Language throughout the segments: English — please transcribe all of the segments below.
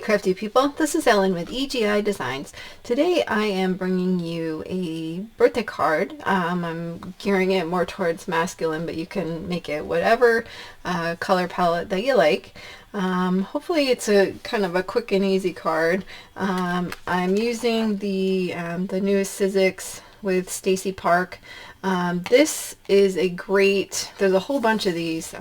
crafty people, this is Ellen with EGI Designs. Today I am bringing you a birthday card. I'm gearing it more towards masculine, but you can make it whatever color palette that you like. Hopefully it's a kind of a quick and easy card. I'm using the newest Sizzix with Stacey Park. This is a great, there's a whole bunch of these.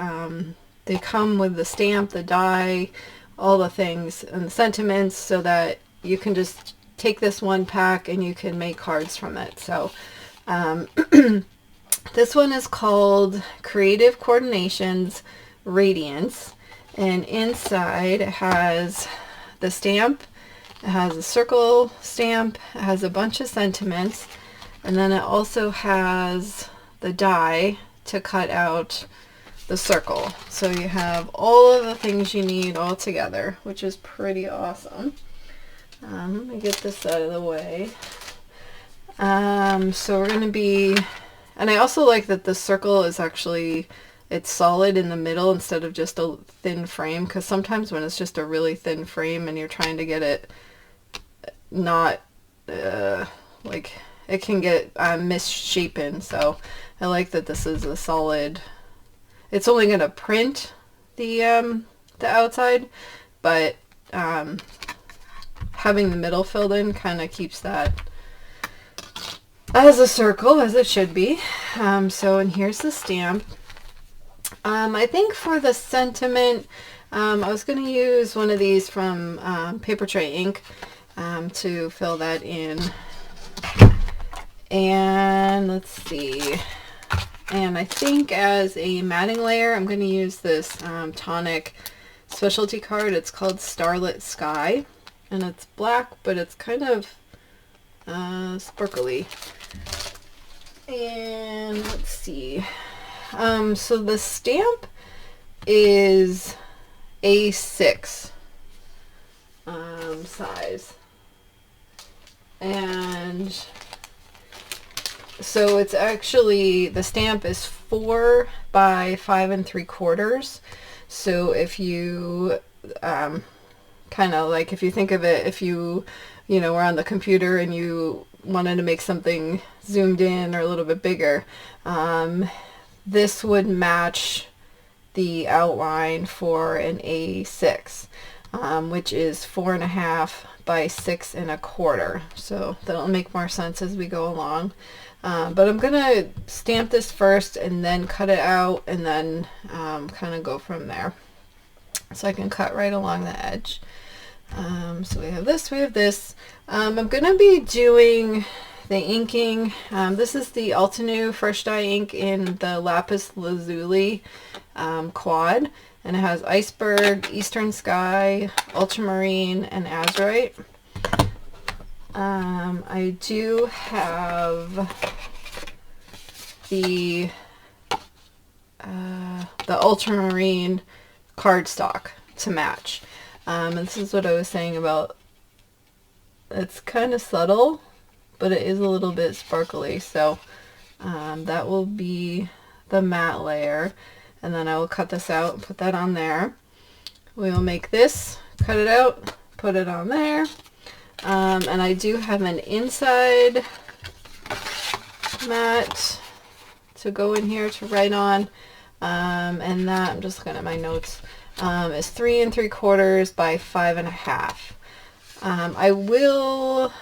They come with the stamp, the die, all the things and the sentiments, so that you can just take this one pack and you can make cards from it. So this one is called Creative Coordinations Radiance, and inside it has the stamp, it has a circle stamp, it has a bunch of sentiments, and then it also has the die to cut out the circle. So you have all of the things you need all together, which is pretty awesome. Let me get this out of the way. So we're going to be, and I also like that the circle is actually, it's solid in the middle instead of just a thin frame, because sometimes when it's just a really thin frame and you're trying to get it not, like, it can get misshapen. So I like that this is a solid. It's only going to print the outside, but having the middle filled in kind of keeps that as a circle, as it should be. So, and here's the stamp. I think for the sentiment, I was going to use one of these from Papertrey ink to fill that in. And let's see. And I think as a matting layer, I'm going to use this Tonic specialty card. It's called Starlit Sky, and it's black, but it's kind of sparkly. And let's see. So the stamp is A6 size, and so it's actually, the stamp is 4 by 5 3/4. So if you kind of like, if you think of it, if you were on the computer and you wanted to make something zoomed in or a little bit bigger, this would match the outline for an A6, which is 4.5 by 6 1/4. So that'll make more sense as we go along. But I'm going to stamp this first and then cut it out, and then kind of go from there. So I can cut right along the edge. So we have this, we have this. I'm going to be doing the inking. This is the Altenew Fresh Dye ink in the Lapis Lazuli quad. And it has Iceberg, Eastern Sky, Ultramarine, and Azurite. I do have the Ultramarine cardstock to match. And this is what I was saying about, it's kind of subtle, but it is a little bit sparkly. So that will be the matte layer. And then I will cut this out and put that on there. We will make this, cut it out, put it on there. And I do have an inside mat to go in here to write on. And that, I'm just looking at my notes, is 3 3/4 by 5.5. I will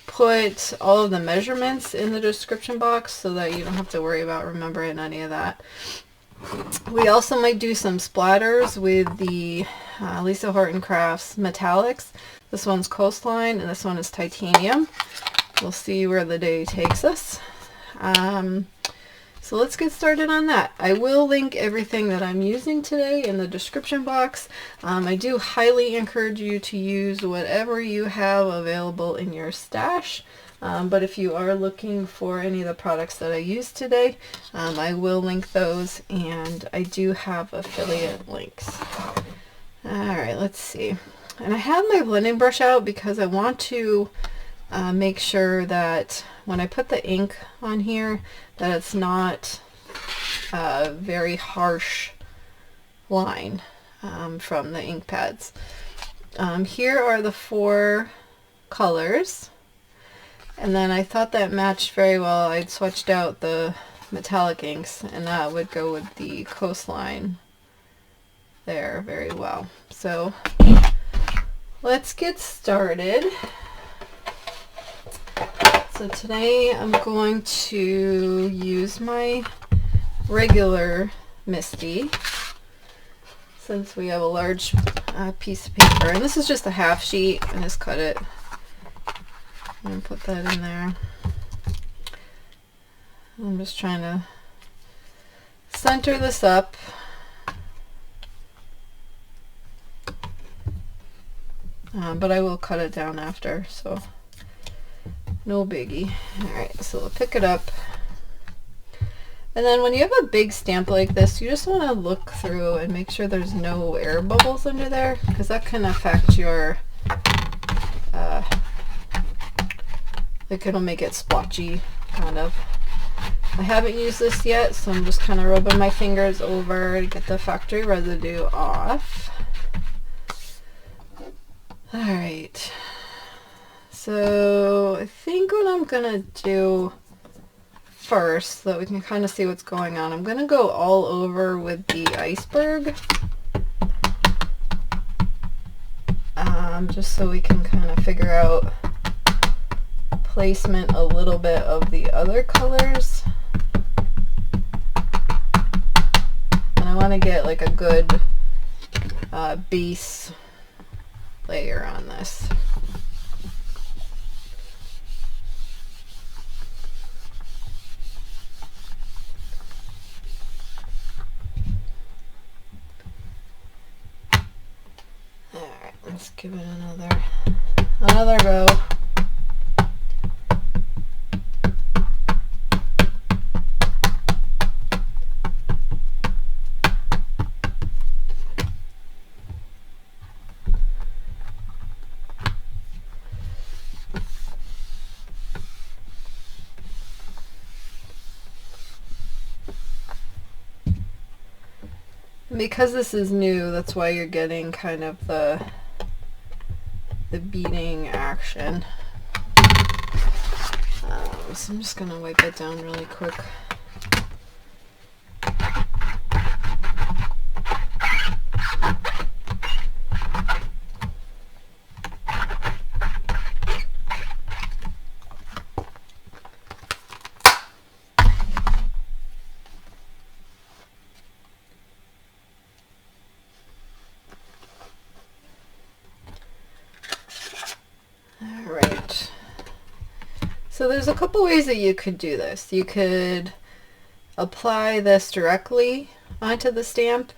put all of the measurements in the description box so that you don't have to worry about remembering any of that. We also might do some splatters with the Lisa Horton Crafts metallics. This one's Coastline and this one is titanium. We'll see where the day takes us. So let's get started on that. I will link everything that I'm using today in the description box. I do highly encourage you to use whatever you have available in your stash. But if you are looking for any of the products that I used today, I will link those, and I do have affiliate links. Alright, let's see. And I have my blending brush out because I want to make sure that when I put the ink on here, that it's not a very harsh line from the ink pads. here are the 4 colors, and then I thought that matched very well. I'd switched out the metallic inks, and that would go with the Coastline there very well. So let's get started. So today I'm going to use my regular Misty, since we have a large piece of paper, and this is just a half sheet. I just cut it and put that in there. I'm just trying to center this up. But I will cut it down after, so no biggie. Alright, so we'll pick it up. And then when you have a big stamp like this, you just want to look through and make sure there's no air bubbles under there, because that can affect your, like it'll make it splotchy, kind of. I haven't used this yet, so I'm just kind of rubbing my fingers over to get the factory residue off. Alright, so I think what I'm gonna do first, so that we can kind of see what's going on, I'm gonna go all over with the Iceberg, just so we can kind of figure out placement a little bit of the other colors. And I want to get like a good base layer on this. Alright, let's give it another go. Because this is new, that's why you're getting kind of the beading action. So I'm just going to wipe it down really quick. So there's a couple ways that you could do this. You could apply this directly onto the stamp,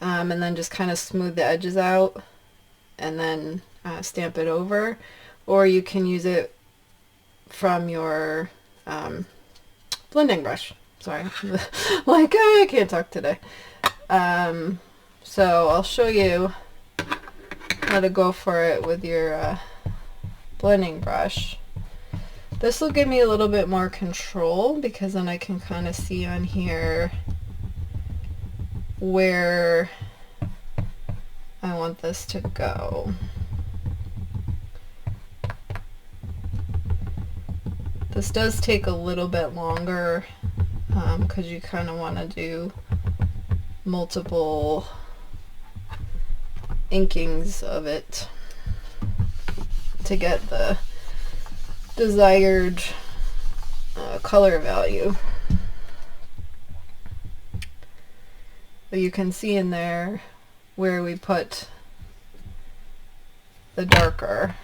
and then just kind of smooth the edges out and then stamp it over, or you can use it from your blending brush. Sorry, like I can't talk today. So I'll show you how to go for it with your blending brush. This will give me a little bit more control, because then I can kind of see on here where I want this to go. This does take a little bit longer because you kind of want to do multiple inkings of it to get the desired color value. But you can see in there where we put the darker.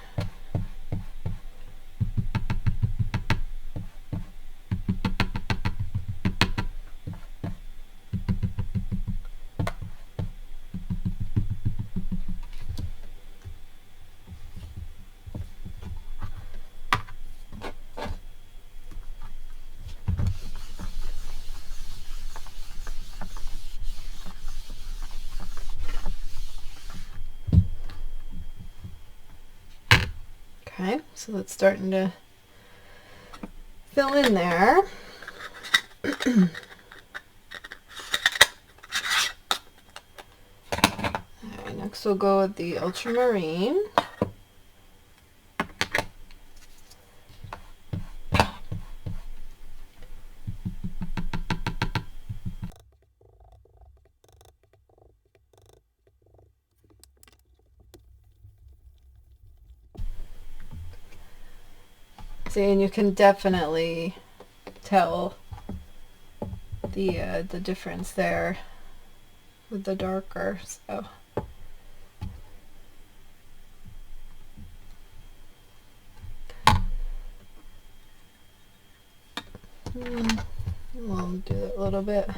Okay, so that's starting to fill in there. Alright, next we'll go with the Ultramarine. See, and you can definitely tell the difference there with the darker, so. We'll do it a little bit.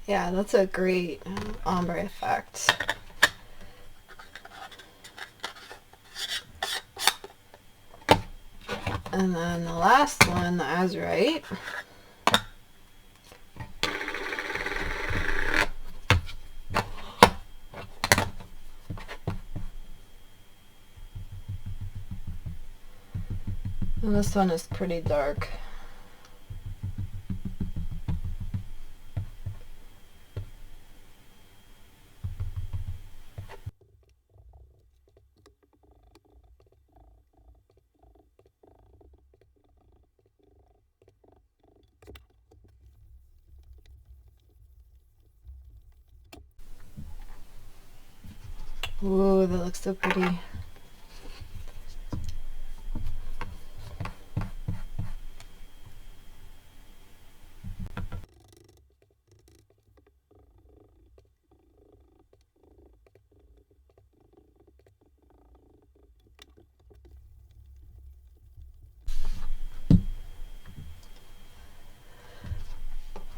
Yeah, that's a great ombre effect. And then the last one, the Azurite. And this one is pretty dark. Ooh, that looks so pretty.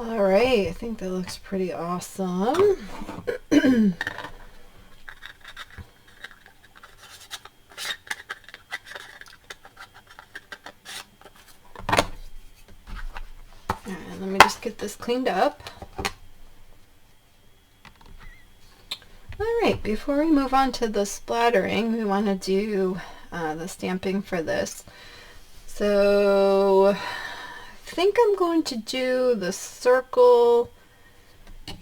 All right, I think that looks pretty awesome. Alright, let me just get this cleaned up. Alright, before we move on to the splattering, we want to do the stamping for this. So I think I'm going to do the circle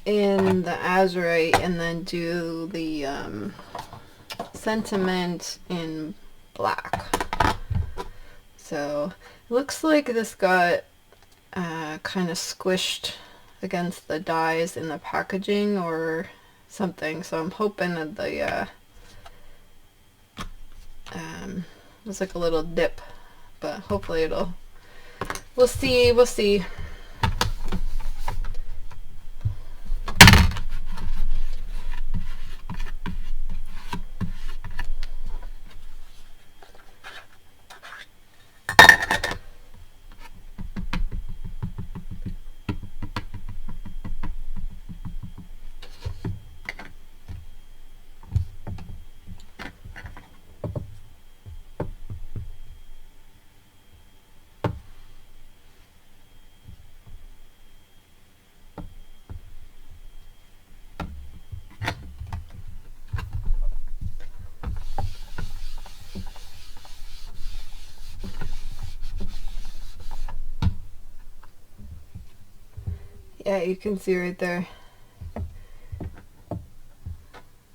in the Azurite and then do the sentiment in black. So it looks like this got kind of squished against the dies in the packaging or something, so I'm hoping that the there's like a little dip, but hopefully it'll, we'll see. Yeah, you can see right there.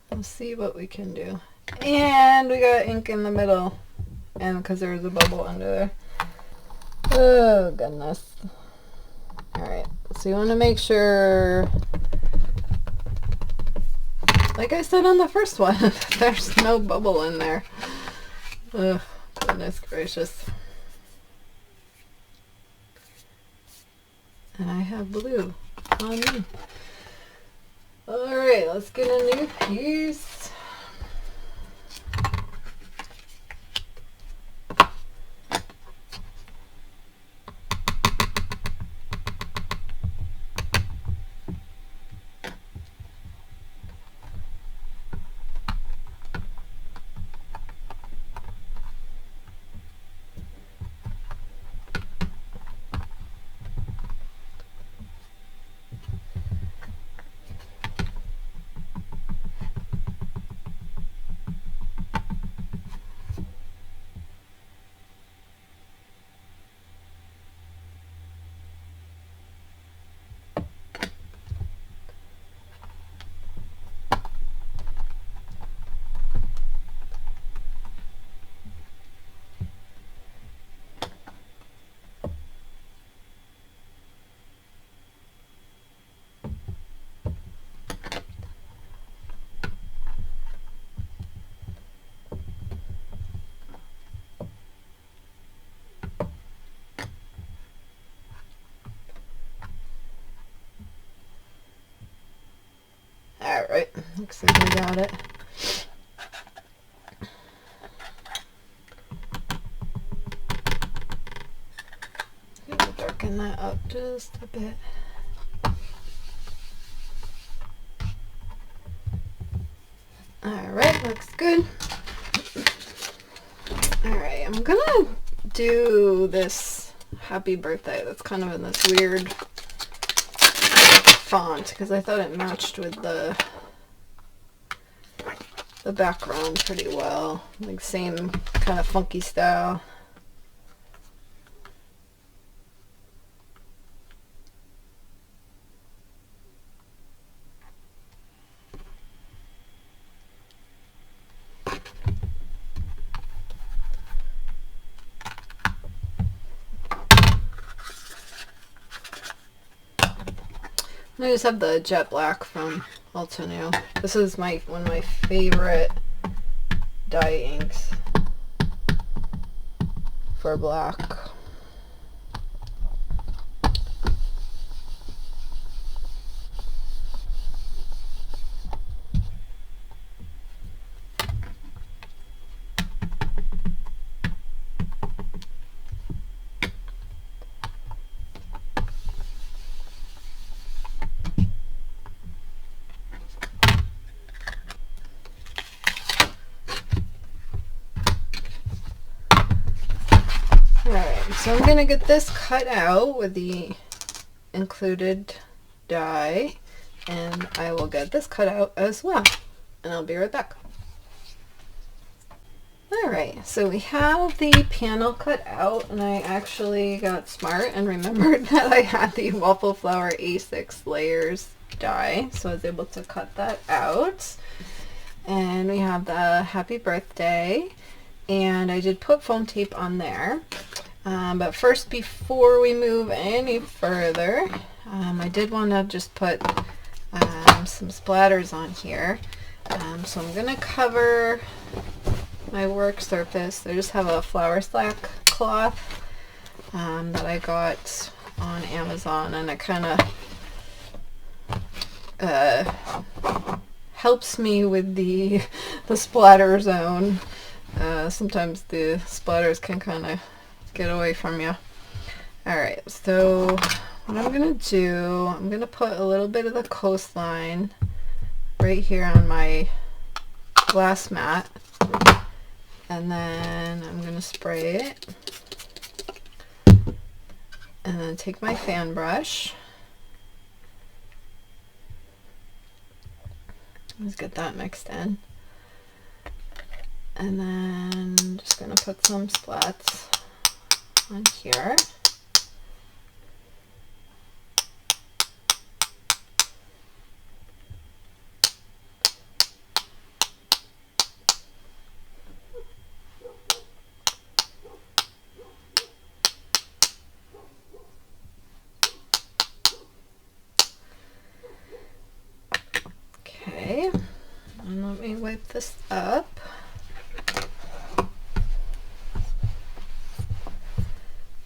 We'll see what we can do. And we got ink in the middle, and because there was a bubble under there. Oh goodness. Alright, so you want to make sure, like I said on the first one, there's no bubble in there. Oh goodness gracious. And I have blue on me. Alright, let's get a new piece. looks like we got it. Gonna darken that up just a bit. Alright, looks good. Alright, I'm gonna do this happy birthday that's kind of in this weird font because I thought it matched with the background pretty well. Like same kind of funky style. I just have the jet black from Altenew. This is one of my favorite dye inks for black. So I'm going to get this cut out with the included dye, and I will get this cut out as well, and I'll be right back. Alright, so we have the panel cut out, and I actually got smart and remembered that I had the Waffle Flower A6 layers dye, so I was able to cut that out. And we have the happy birthday, and I did put foam tape on there. But first, before we move any further, I did want to just put some splatters on here. So I'm going to cover my work surface. I just have a flour slack cloth that I got on Amazon, and it kind of helps me with the splatter zone. Sometimes the splatters can kind of get away from you. Alright, so what I'm going to do, I'm going to put a little bit of the Coastline right here on my glass mat, and then I'm going to spray it, and then take my fan brush. Let's get that mixed in, and then I'm just going to put some splats on here. Okay, and let me wipe this up.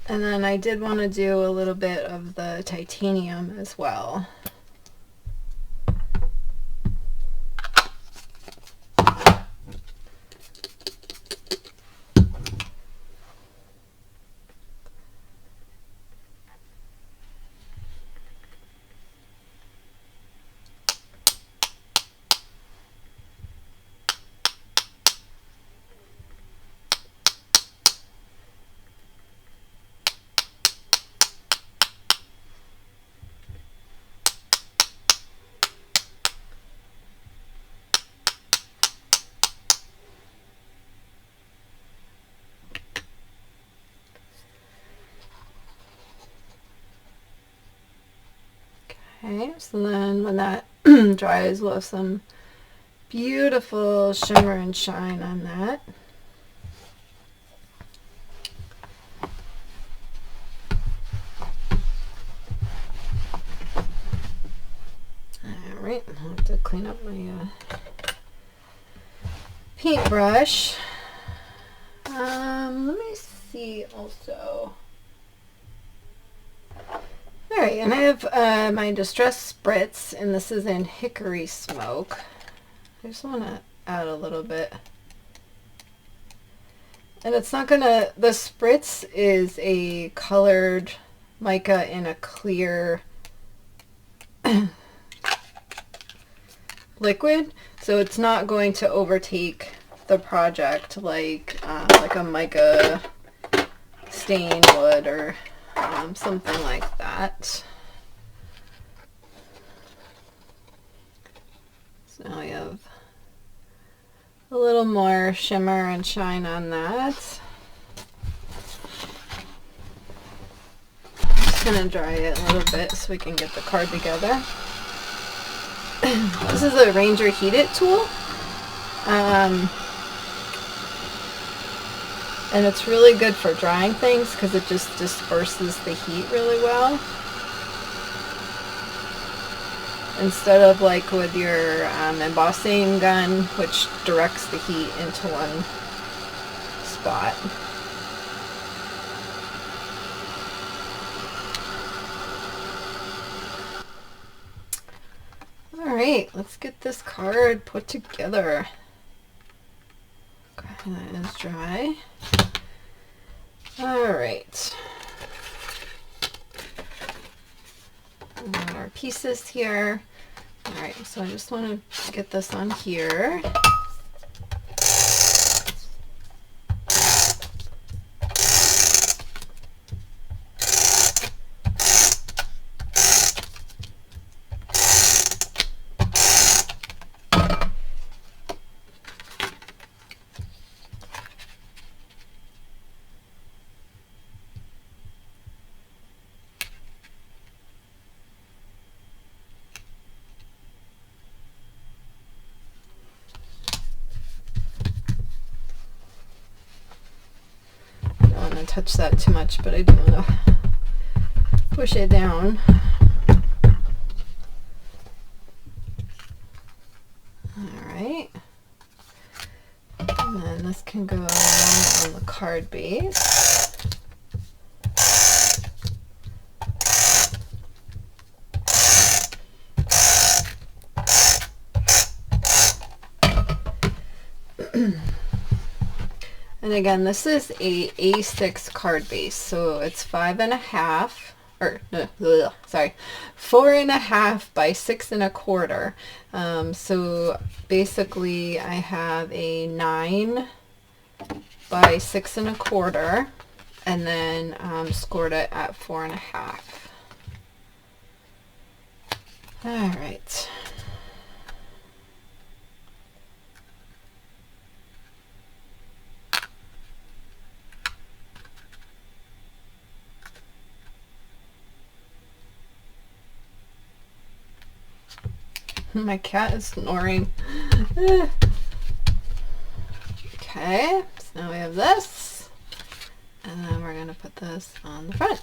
And then I did want to do a little bit of the titanium as well. Okay, so then when that dries, we'll have some beautiful shimmer and shine on that. Alright, I'll have to clean up my paintbrush. Let me see also. Alright, and I have my Distress Spritz, and this is in Hickory Smoke. I just want to add a little bit. And it's not gonna, the spritz is a colored mica in a clear liquid, so it's not going to overtake the project like a mica stain would, or something like that. So now we have a little more shimmer and shine on that. I'm just going to dry it a little bit so we can get the card together. This is a Ranger Heat It tool. And it's really good for drying things because it just disperses the heat really well. Instead of like with your embossing gun, which directs the heat into one spot. Alright, let's get this card put together. Okay, that is dry. Alright. We got our pieces here. Alright, so I just want to get this on here. Touch that too much, but I do want to push it down. Alright. And then this can go on the card base. And again, this is a A6 card base, so it's 4.5 by 6 1/4. So basically I have a 9 by 6 1/4, and then scored it at 4.5. All right. My cat is snoring. Okay, so now we have this, and then we're going to put this on the front.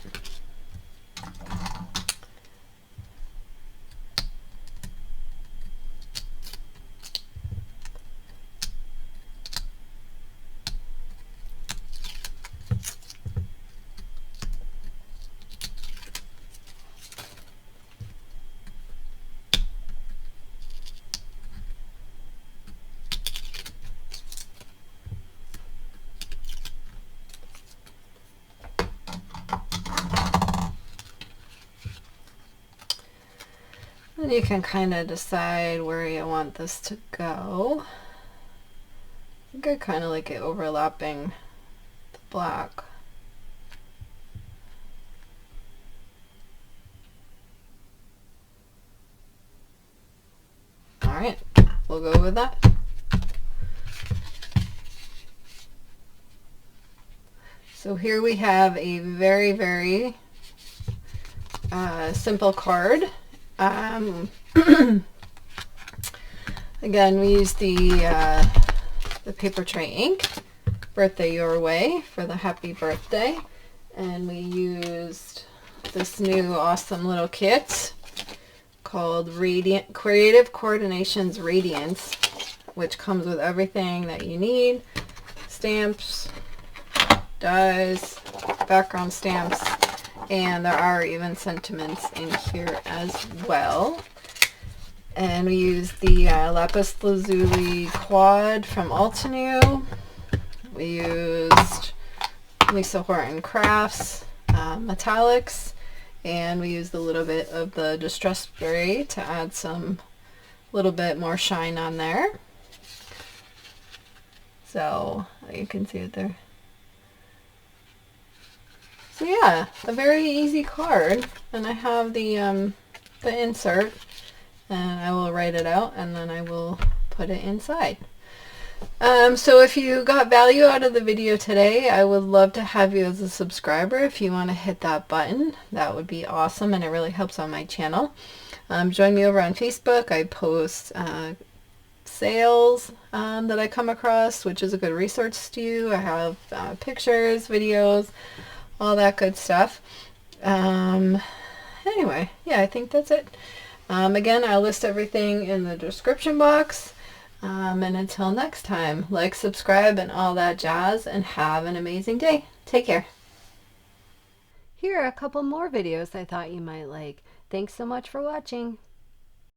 And you can kind of decide where you want this to go. I think I kind of like it overlapping the black. Alright, we'll go with that. So here we have a very, very simple card. Again, we used the Papertrey ink, Birthday Your Way, for the happy birthday, and we used this new awesome little kit called Creative Coordinations Radiance, which comes with everything that you need: stamps, dies, background stamps, and there are even sentiments in here as well. And we used the Lapis Lazuli quad from Altenew. We used Lisa Horton Crafts metallics, and we used a little bit of the Distress Spray to add some little bit more shine on there. So you can see it there. So yeah, a very easy card, and I have the insert, and I will write it out and then I will put it inside. So if you got value out of the video today, I would love to have you as a subscriber. If you want to hit that button, that would be awesome, and it really helps on my channel. Join me over on Facebook. I post sales that I come across, which is a good resource to you. I have pictures, videos, all that good stuff. Anyway, yeah, I think that's it. Again, I'll list everything in the description box. And until next time, like, subscribe, and all that jazz, and have an amazing day. Take care. Here are a couple more videos I thought you might like. Thanks so much for watching.